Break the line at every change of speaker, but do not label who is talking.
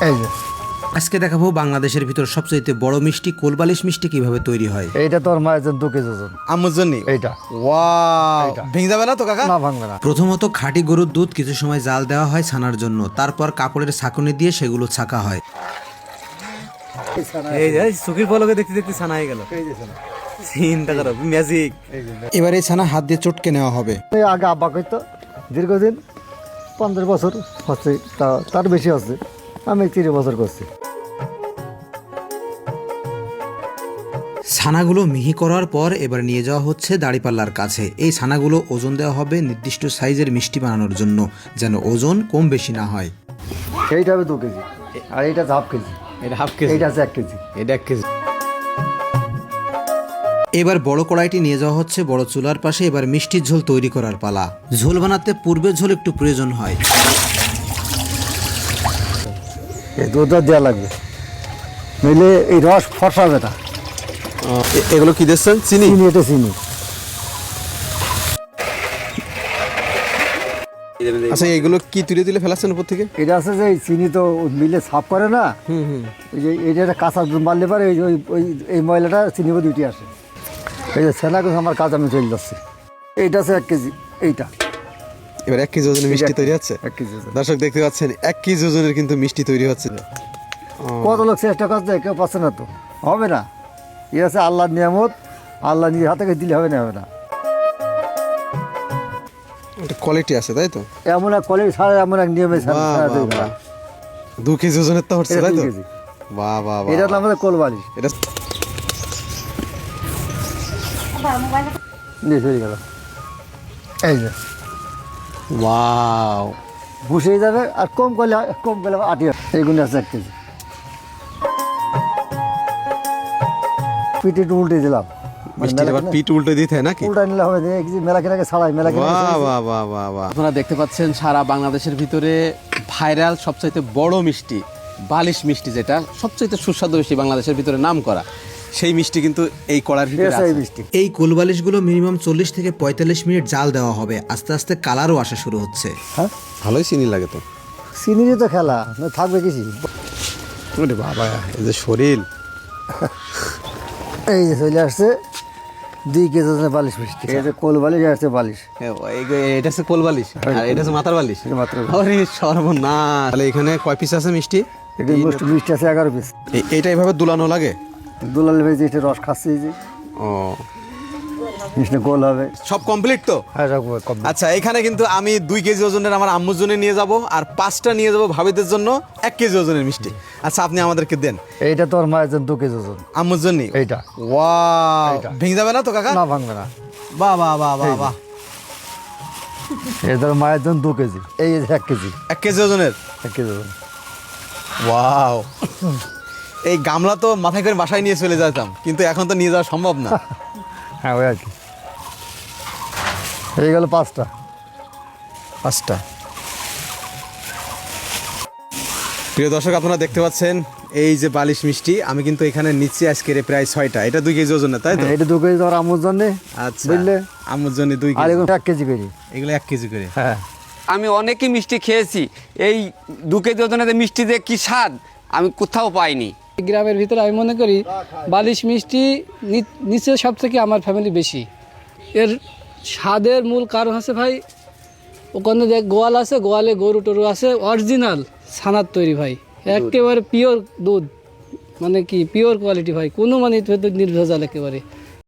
এই যে
আজকে দেখাবো বাংলাদেশের ভিতর সবচেয়ে বড় মিষ্টি কোলবালিশ মিষ্টি কিভাবে তৈরি হয়।
এইটা তোর মায়ের জন্য 2 কেজি ওজন।
আম্মুর জন্য
এইটা
ওয়াও, ভেঙে যাবে না তো কাকা?
না, ভাঙবে না।
প্রথমত খাঁটি গরুর দুধ কিছু সময় জাল দেওয়া হয় ছানার জন্য, তারপর কাপড়ের ছাঁকনি দিয়ে সেগুলো ছাঁকা হয়।
এই যে সুখীর পলকে দেখতে দেখতে ছানা হয়ে গেল। চিন্তা করো, ম্যাজিক।
এবার এই ছানা হাত দিয়ে চটকে নেওয়া হবে।
এই আগে আব্বা করতো দীর্ঘদিন 15 বছর হচ্ছে, তার বেশি হচ্ছে। আমি 30 বছর করছি।
ছানাগুলো মিহি করার পর এবার নিয়ে যাওয়া হচ্ছে দাঁড়িপাল্লার কাছে। এই ছানাগুলো ওজন দেওয়া হবে নির্দিষ্ট সাইজের মিষ্টি বানানোর জন্য, যেন ওজন কম বেশি না হয়।
এইটা হবে 2 কেজি, আর এইটা হাফ কেজি।
এটা হাফ কেজি,
এইটা আছে 1 কেজি।
এটা 1 কেজি।
এবার বড় কড়াইটি নিয়ে যাওয়া হচ্ছে বড় চুলার পাশে। এবার মিষ্টির ঝোল তৈরি করার পালা। ঝোল বানাতে পূর্বে ঝোল একটু প্রয়োজন হয়।
এই দুধটা দেওয়া লাগবে, নইলে এই রস ফসাবে না।
এগুলো কি দিচ্ছেন? চিনি?
চিনি, এটা চিনি।
আচ্ছা, এগুলো কি তুলে তুলে ফেলাচ্ছেন উপর থেকে?
এটা আছে যে এই চিনি তো মিলে সাফ করে না, এই যে এটা একটা কাঁচা দুধ মারলে পারে এই ময়লাটা চিনি মধ্যে উঠে আসে। এই যে সেনাকে আমার কাজ আমি চলে যাচ্ছি। এইটা আছে 1 কেজি। এইটা
এবার 1 কেজি ওজনের মিষ্টি তৈরি হচ্ছে।
1 কেজি ওজন।
দর্শক দেখতে পাচ্ছেন 1 কেজি ওজনের কিন্তু মিষ্টি তৈরি হচ্ছে।
কত লোক চেষ্টা করছে, কেউ পাচ্ছে না তো, হবে না। এ আছে আল্লাহর নিয়ামত, আল্লাহ নিজের হাতে দিলে হবে না, হবে না।
একটা কোয়ালিটি আছে, তাই তো?
এমন এক কলেজ ছাড়া, এমন এক নিয়মে ছাড়া দেবে না।
2 কেজি ওজনের তো হচ্ছে,
এটা
তাই
2
তো?
কেজি।
বাহ বাহ বাহ।
এটা হলো আমাদের কোলবালিশ।
এটা
নিয়ে চলে গেল। এই যে
ওয়াও,
বসে যাবে, আর কম করলে আটি। এইগুলো আছে 1 কেজি। পিঠে একটু উল্টে দিলাম,
মিষ্টির আবার পিঠ উল্টে দিতে হয় নাকি?
উল্টা নিলে হবে না। এই যে মেলা কেনাকে ছাড়াই, মেলা
বাহ
কেনাকে
বাহ বাহ বাহ বাহ।
আপনারা দেখতে পাচ্ছেন সারা বাংলাদেশের ভিতরে ভাইরাল সবচাইতে বড় মিষ্টি বালিশ মিষ্টি, যেটা সবচাইতে সুস্বাদু মিষ্টি বাংলাদেশের ভিতরে নাম করা, সেই মিষ্টি কিন্তু এই কড়ার ভিতরে
এই
আছে।
মিষ্টি।
এই কোলবালিশগুলো মিনিমাম 40 থেকে 45 মিনিট জাল দেওয়া হবে। আস্তে আস্তে কালারও আসা শুরু হচ্ছে।
হ্যাঁ,
ভালোই চিনি লাগে তো।
চিনিরই তো খেলা, না থাকবে কিছু।
ওরে বাবা, এই যে শরীর।
এই যে চলে আসছে 2 কেজি ওজনের বালিশ মিষ্টি। এই যে কোল বালিশ, আসছে বালিশ।
এটা হচ্ছে কোল বালিশ, আর এটা হচ্ছে মাথার বালিশ।
এটা মাত্র
আরে সর্বনাশ।
তাহলে এখানে কয় পিস আছে মিষ্টি?
এটা মিষ্টি আছে 11 পিস।
এইটা এইভাবে দুলানো লাগে?
দুলাল ভেজে এটা রস খাচ্ছে, এই যে
ও,
মিষ্টি গোল হবে।
সব কমপ্লিট তো?
হ্যাঁ, সব কম।
আচ্ছা, এখানে কিন্তু আমি 2 কেজি ওজনের আমার আম্মুর জন্য নিয়ে যাব, আর 5টা নিয়ে যাব ভাবিদের জন্য 1 কেজি ওজনের মিষ্টি। আচ্ছা, আপনি আমাদেরকে দেন।
এইটা তোর মায়ের জন্য 2 কেজি ওজন।
আম্মুর জন্য
এইটা
ওয়াও, ভেঙে যাবে না তো কাকা?
না, ভাঙবে না।
বাহ বাহ বাহ বাহ বাহ।
এই তোর মায়ের জন্য 2 কেজি। এই যে 1 কেজি।
1 কেজি ওজনের
1 কেজি ওজন।
ওয়াও। এই গামলা তো মাথায় করে বাসায় নিয়ে চলে যেতাম, কিন্তু এখন তো নিয়ে যাওয়া সম্ভব না।
হ্যাঁ, ওই আর কি। এই গেল 5টা।
5টা। প্রিয় দর্শক, আপনারা দেখতে পাচ্ছেন এই যে বালিশ মিষ্টি, আমি কিন্তু এখানে নিচ্ছি আজকের প্রায় 6টা। এটা 2 কেজি ওজনের, তাই তো?
এটা 2 কেজি তোর আম্মুর জন্য,
আচ্ছা,
বুঝলে?
আম্মুর জন্য 2
আর
কেজি।
এগুলো 1 কেজি করি।
এগুলো 1 কেজি করে।
হ্যাঁ,
আমি অনেকই মিষ্টি খেয়েছি, এই 2 কেজি ওজনের মিষ্টি যে কি স্বাদ আমি কোথাও পাইনি।
গ্রামের ভিতরে আমি মনে করি বালিশ মিষ্টি নিচে সব থেকে আমার ফ্যামিলি বেশি। এর স্বাদের মূল কারণ হচ্ছে ভাই, ওখানে যে গোয়াল আছে, গোয়ালে গরু টরু আছে, অরিজিনাল ছানার তৈরি ভাই, একেবারে পিওর দুধ, মানে কি পিওর কোয়ালিটি ভাই, কোনো মানে নির্ভেজাল একেবারে।